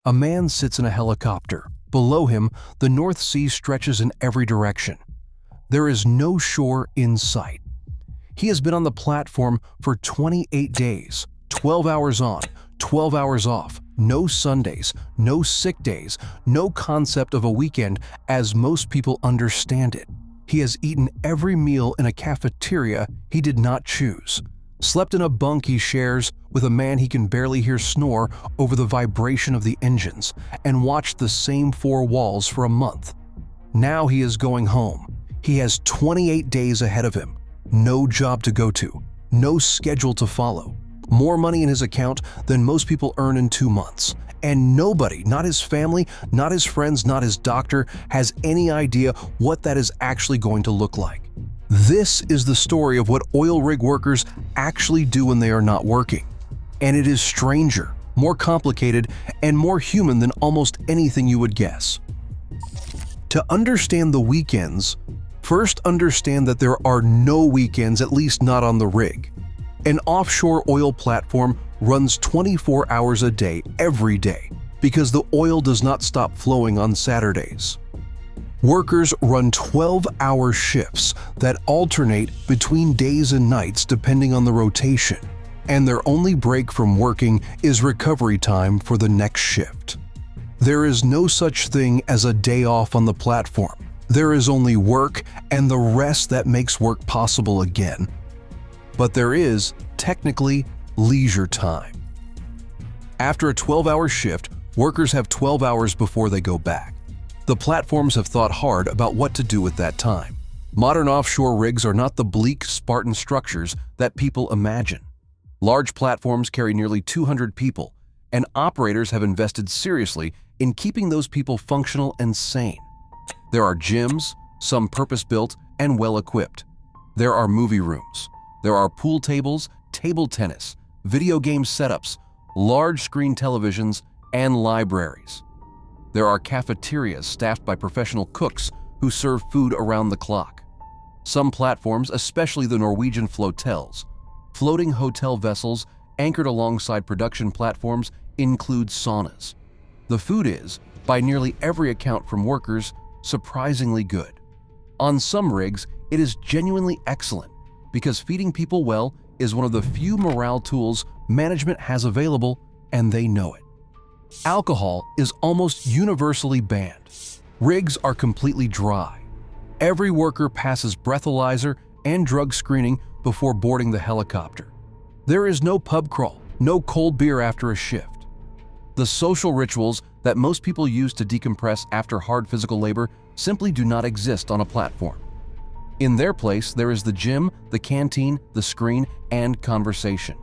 A man sits in a helicopter. Below him, the North Sea stretches in every direction. There is no shore in sight. He has been on the platform for 28 days, 12 hours on, 12 hours off, no Sundays, no sick days, no concept of a weekend as most people understand it. He has eaten every meal in a cafeteria he did not choose, slept in a bunk he shares with a man he can barely hear snore over the vibration of the engines, and watched the same four walls for a month. Now he is going home. He has 28 days ahead of him, no job to go to, no schedule to follow, more money in his account than most people earn in 2 months, and nobody, not his family, not his friends, not his doctor, has any idea what that is actually going to look like. This is the story of what oil rig workers actually do when they are not working. And it is stranger, more complicated, and more human than almost anything you would guess. To understand the weekends, first understand that there are no weekends, at least not on the rig. An offshore oil platform runs 24 hours a day, every day, because the oil does not stop flowing on Saturdays. Workers run 12-hour shifts that alternate between days and nights depending on the rotation, and their only break from working is recovery time for the next shift. There is no such thing as a day off on the platform. There is only work and the rest that makes work possible again. But there is, technically, leisure time. After a 12-hour shift, workers have 12 hours before they go back. The platforms have thought hard about what to do with that time. Modern offshore rigs are not the bleak, Spartan structures that people imagine. Large platforms carry nearly 200 people, and operators have invested seriously in keeping those people functional and sane. There are gyms, some purpose-built and well-equipped. There are movie rooms. There are pool tables, table tennis, video game setups, large-screen televisions, and libraries. There are cafeterias staffed by professional cooks who serve food around the clock. Some platforms, especially the Norwegian flotels, floating hotel vessels anchored alongside production platforms, include saunas. The food is, by nearly every account from workers, surprisingly good. On some rigs, it is genuinely excellent because feeding people well is one of the few morale tools management has available, and they know it. Alcohol is almost universally banned. Rigs are completely dry. Every worker passes breathalyzer and drug screening before boarding the helicopter. There is no pub crawl, no cold beer after a shift. The social rituals that most people use to decompress after hard physical labor simply do not exist on a platform. In their place, there is the gym, the canteen, the screen, and conversation.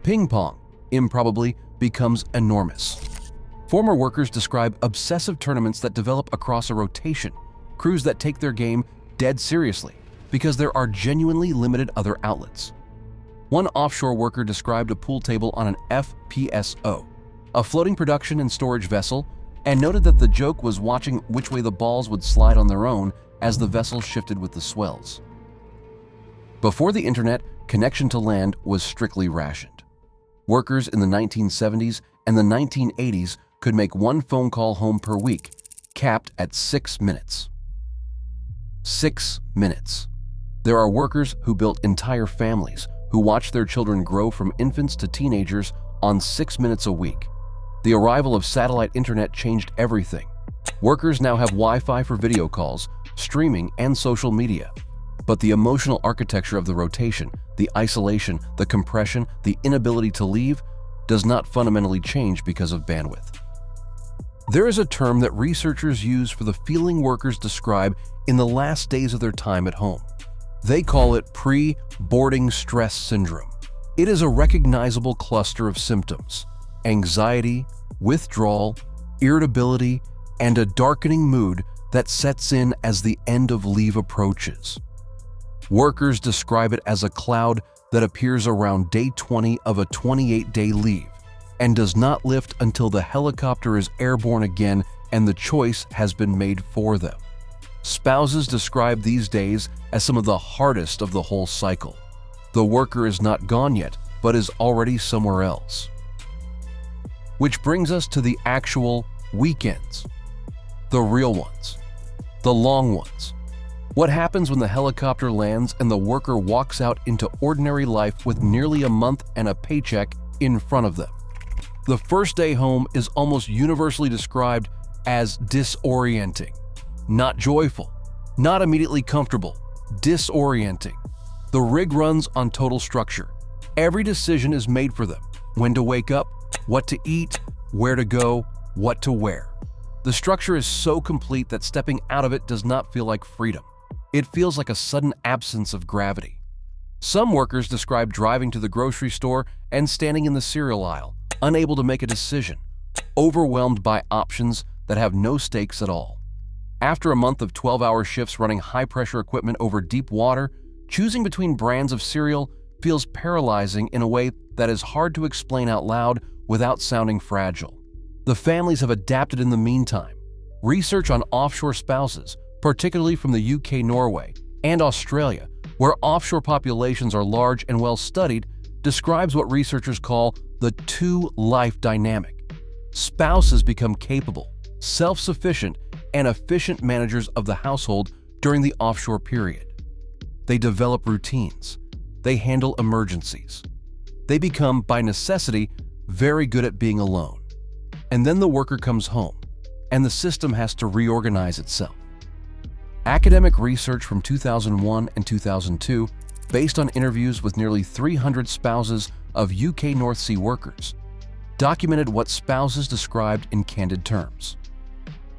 Ping pong, improbably, becomes enormous. Former workers describe obsessive tournaments that develop across a rotation, crews that take their game dead seriously because there are genuinely limited other outlets. One offshore worker described a pool table on an FPSO, a floating production and storage vessel, and noted that the joke was watching which way the balls would slide on their own as the vessel shifted with the swells. Before the internet, connection to land was strictly rationed. Workers in the 1970s and the 1980s could make one phone call home per week, capped at 6 minutes. 6 minutes. There are workers who built entire families, who watched their children grow from infants to teenagers on 6 minutes a week. The arrival of satellite internet changed everything. Workers now have Wi-Fi for video calls, streaming, and social media. But the emotional architecture of the rotation, the isolation, the compression, the inability to leave, does not fundamentally change because of bandwidth. There is a term that researchers use for the feeling workers describe in the last days of their time at home. They call it pre-boarding stress syndrome. It is a recognizable cluster of symptoms: anxiety, withdrawal, irritability, and a darkening mood that sets in as the end of leave approaches. Workers describe it as a cloud that appears around day 20 of a 28-day leave and does not lift until the helicopter is airborne again and the choice has been made for them. Spouses describe these days as some of the hardest of the whole cycle. The worker is not gone yet, but is already somewhere else. Which brings us to the actual weekends. The real ones. The long ones. What happens when the helicopter lands and the worker walks out into ordinary life with nearly a month and a paycheck in front of them? The first day home is almost universally described as disorienting. Not joyful, not immediately comfortable, disorienting. The rig runs on total structure. Every decision is made for them. When to wake up, what to eat, where to go, what to wear. The structure is so complete that stepping out of it does not feel like freedom. It feels like a sudden absence of gravity. Some workers describe driving to the grocery store and standing in the cereal aisle, unable to make a decision, overwhelmed by options that have no stakes at all. After a month of 12-hour shifts running high-pressure equipment over deep water, choosing between brands of cereal feels paralyzing in a way that is hard to explain out loud without sounding fragile. The families have adapted in the meantime. Research on offshore spouses, particularly from the UK, Norway, and Australia, where offshore populations are large and well studied, describes what researchers call the two-life dynamic. Spouses become capable, self-sufficient, and efficient managers of the household during the offshore period. They develop routines. They handle emergencies. They become, by necessity, very good at being alone. And then the worker comes home, and the system has to reorganize itself. Academic research from 2001 and 2002, based on interviews with nearly 300 spouses of UK North Sea workers, documented what spouses described in candid terms.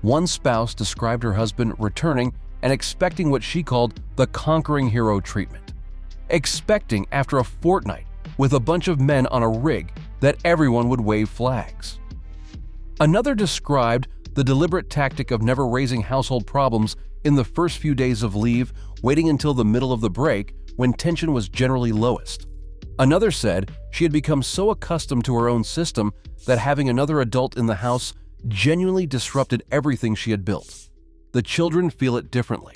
One spouse described her husband returning and expecting what she called the conquering hero treatment, expecting after a fortnight with a bunch of men on a rig that everyone would wave flags. Another described the deliberate tactic of never raising household problems in the first few days of leave, waiting until the middle of the break when tension was generally lowest. Another said she had become so accustomed to her own system that having another adult in the house genuinely disrupted everything she had built. The children feel it differently.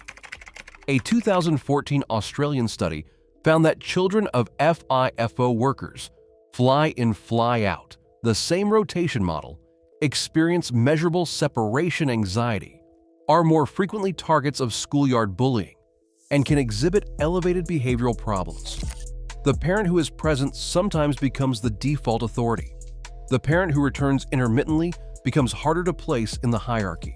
A 2014 Australian study found that children of FIFO workers, fly in, fly out, the same rotation model, experience measurable separation anxiety, are more frequently targets of schoolyard bullying, and can exhibit elevated behavioral problems. The parent who is present sometimes becomes the default authority. The parent who returns intermittently becomes harder to place in the hierarchy.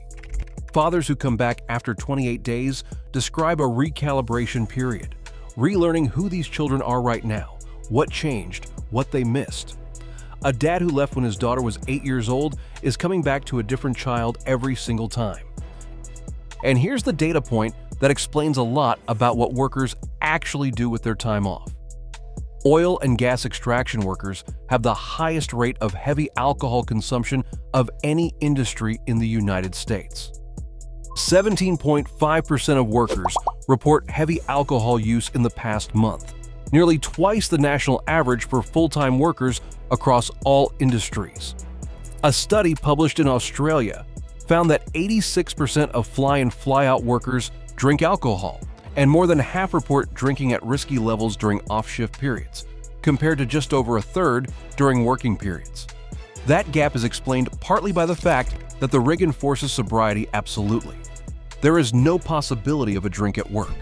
Fathers who come back after 28 days describe a recalibration period, relearning who these children are right now, what changed, what they missed. A dad who left when his daughter was 8 years old is coming back to a different child every single time. And here's the data point that explains a lot about what workers actually do with their time off. Oil and gas extraction workers have the highest rate of heavy alcohol consumption of any industry in the United States. 17.5% of workers report heavy alcohol use in the past month, nearly twice the national average for full-time workers across all industries. A study published in Australia found that 86% of fly-in fly-out workers drink alcohol, and more than half report drinking at risky levels during off-shift periods, compared to just over a third during working periods. That gap is explained partly by the fact that the rig enforces sobriety absolutely. There is no possibility of a drink at work.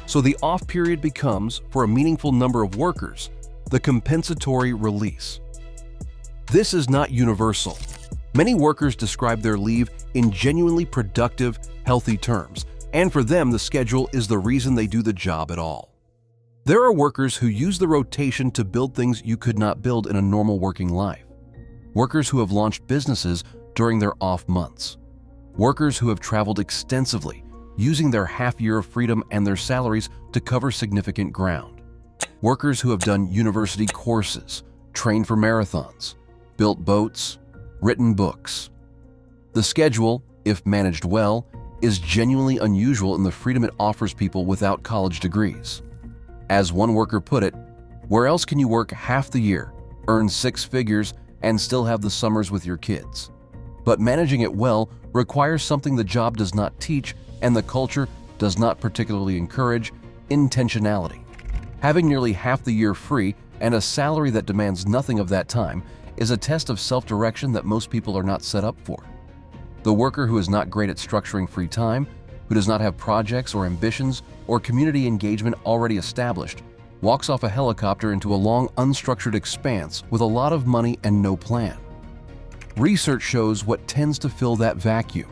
So the off period becomes, for a meaningful number of workers, the compensatory release. This is not universal. Many workers describe their leave in genuinely productive, healthy terms, and for them the schedule is the reason they do the job at all. There are workers who use the rotation to build things you could not build in a normal working life. Workers who have launched businesses during their off months. Workers who have traveled extensively, using their half year of freedom and their salaries to cover significant ground. Workers who have done university courses, trained for marathons, built boats, written books. The schedule, if managed well, is genuinely unusual in the freedom it offers people without college degrees. As one worker put it, where else can you work half the year, earn six figures, and still have the summers with your kids? But managing it well requires something the job does not teach and the culture does not particularly encourage: intentionality. Having nearly half the year free and a salary that demands nothing of that time is a test of self-direction that most people are not set up for. The worker who is not great at structuring free time, who does not have projects or ambitions or community engagement already established, walks off a helicopter into a long, unstructured expanse with a lot of money and no plan. Research shows what tends to fill that vacuum.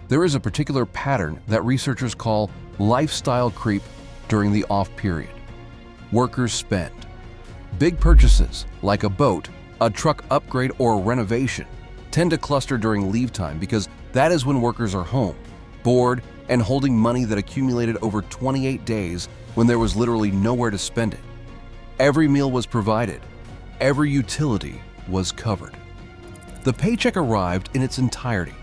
There is a particular pattern that researchers call lifestyle creep during the off period. Workers spend. Big purchases, like a boat, a truck upgrade, or renovation, tend to cluster during leave time because that is when workers are home, bored, and holding money that accumulated over 28 days when there was literally nowhere to spend it. Every meal was provided. Every utility was covered. The paycheck arrived in its entirety.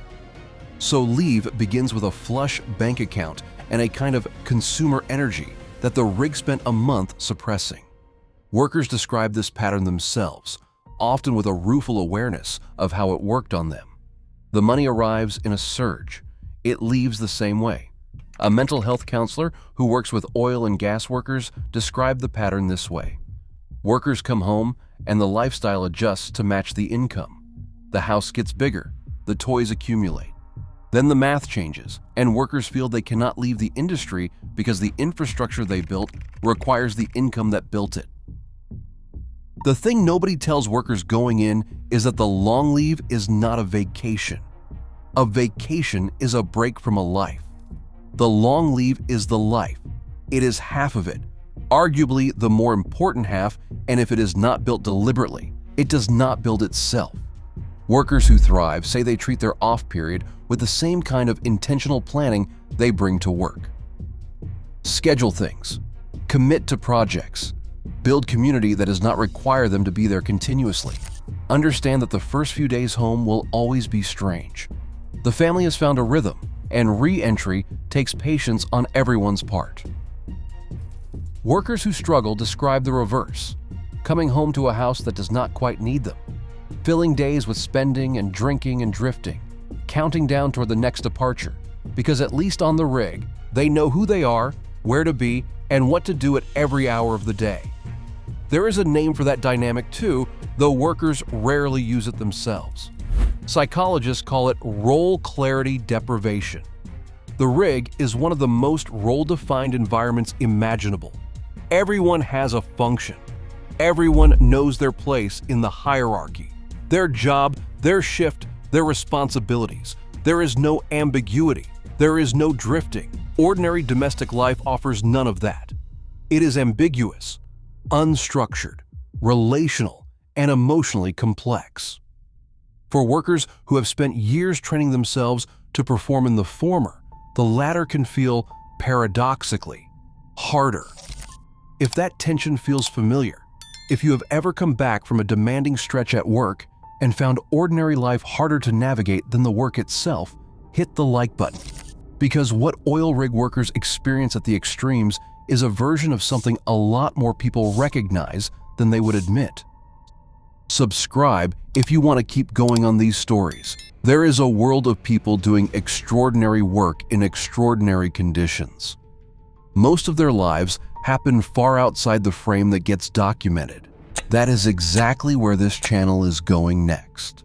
So leave begins with a flush bank account and a kind of consumer energy that the rig spent a month suppressing. Workers describe this pattern themselves, often with a rueful awareness of how it worked on them. The money arrives in a surge. It leaves the same way. A mental health counselor who works with oil and gas workers described the pattern this way. Workers come home and the lifestyle adjusts to match the income. The house gets bigger, the toys accumulate. Then the math changes, and workers feel they cannot leave the industry because the infrastructure they built requires the income that built it. The thing nobody tells workers going in is that the long leave is not a vacation. A vacation is a break from a life. The long leave is the life. It is half of it, arguably the more important half, and if it is not built deliberately, it does not build itself. Workers who thrive say they treat their off period with the same kind of intentional planning they bring to work. Schedule things. Commit to projects. Build community that does not require them to be there continuously. Understand that the first few days home will always be strange. The family has found a rhythm, and re-entry takes patience on everyone's part. Workers who struggle describe the reverse, coming home to a house that does not quite need them, filling days with spending and drinking and drifting, counting down toward the next departure, because at least on the rig, they know who they are, where to be, and what to do at every hour of the day. There is a name for that dynamic too, though workers rarely use it themselves. Psychologists call it role clarity deprivation. The rig is one of the most role-defined environments imaginable. Everyone has a function. Everyone knows their place in the hierarchy, their job, their shift, their responsibilities. There is no ambiguity. There is no drifting. Ordinary domestic life offers none of that. It is ambiguous, unstructured, relational, and emotionally complex. For workers who have spent years training themselves to perform in the former, the latter can feel, paradoxically, harder. If that tension feels familiar, if you have ever come back from a demanding stretch at work and found ordinary life harder to navigate than the work itself, hit the like button. Because what oil rig workers experience at the extremes is a version of something a lot more people recognize than they would admit. Subscribe if you want to keep going on these stories. There is a world of people doing extraordinary work in extraordinary conditions. Most of their lives happen far outside the frame that gets documented. That is exactly where this channel is going next.